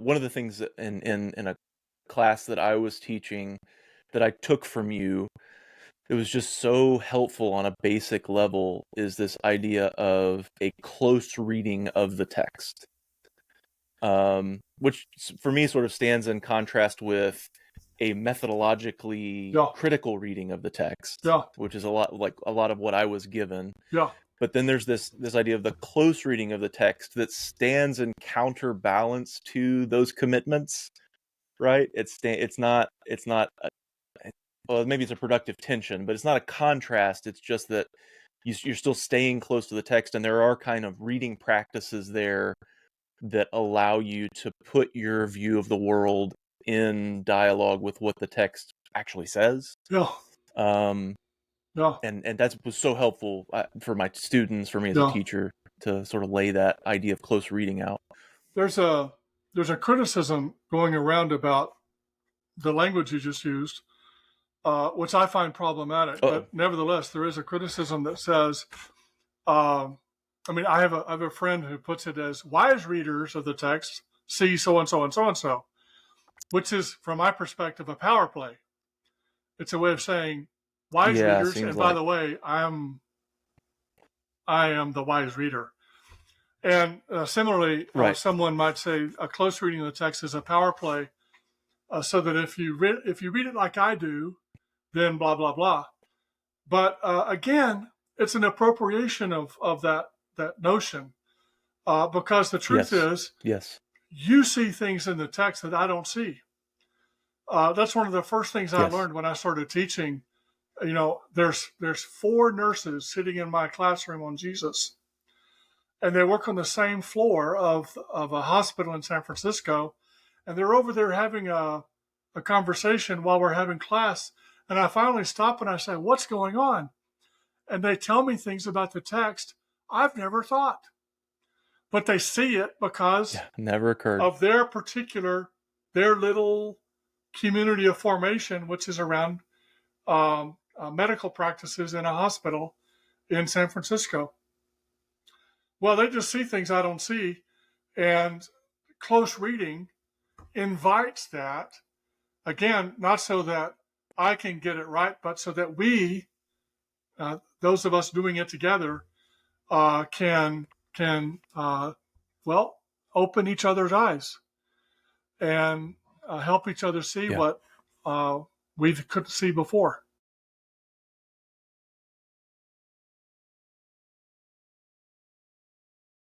one of the things that in a class that I was teaching that I took from you, it was just so helpful on a basic level, is this idea of a close reading of the text, which for me sort of stands in contrast with a methodologically Yeah. critical reading of the text, Yeah. which is a lot of what I was given. Yeah. But then there's this idea of the close reading of the text that stands in counterbalance to those commitments, right? It's not well, maybe it's a productive tension, but it's not a contrast. It's just that you're still staying close to the text, and there are kind of reading practices there that allow you to put your view of the world in dialogue with what the text actually says. Yeah. Um, Yeah. and that was so helpful for my students, for me as a Yeah. teacher, to sort of lay that idea of close reading out. There's a criticism going around about the language you just used, which I find problematic. Uh-oh. But nevertheless, there is a criticism that says, I have a friend who puts it as wise readers of the text see so and so and so and so, which is, from my perspective, a power play. It's a way of saying wise Yeah, readers, seems and by like. the way, I am the wise reader. And similarly, Right. someone might say a close reading of the text is a power play, so that if you read it like I do, then blah blah blah. But again, it's an appropriation of that notion, because the truth is, Yes. you see things in the text that I don't see. That's one of the first things I Yes. learned when I started teaching. There's 4 nurses sitting in my classroom on Jesus, and they work on the same floor of a hospital in San Francisco, and they're over there having a conversation while we're having class. And I finally stop and I say, "What's going on?" And they tell me things about the text I've never thought, but they see it because Never occurred. of their little community of formation, which is around medical practices in a hospital in San Francisco. Well, they just see things I don't see, and close reading invites that, again, not so that I can get it right, but so that we, those of us doing it together, can open each other's eyes and help each other see what we couldn't see before.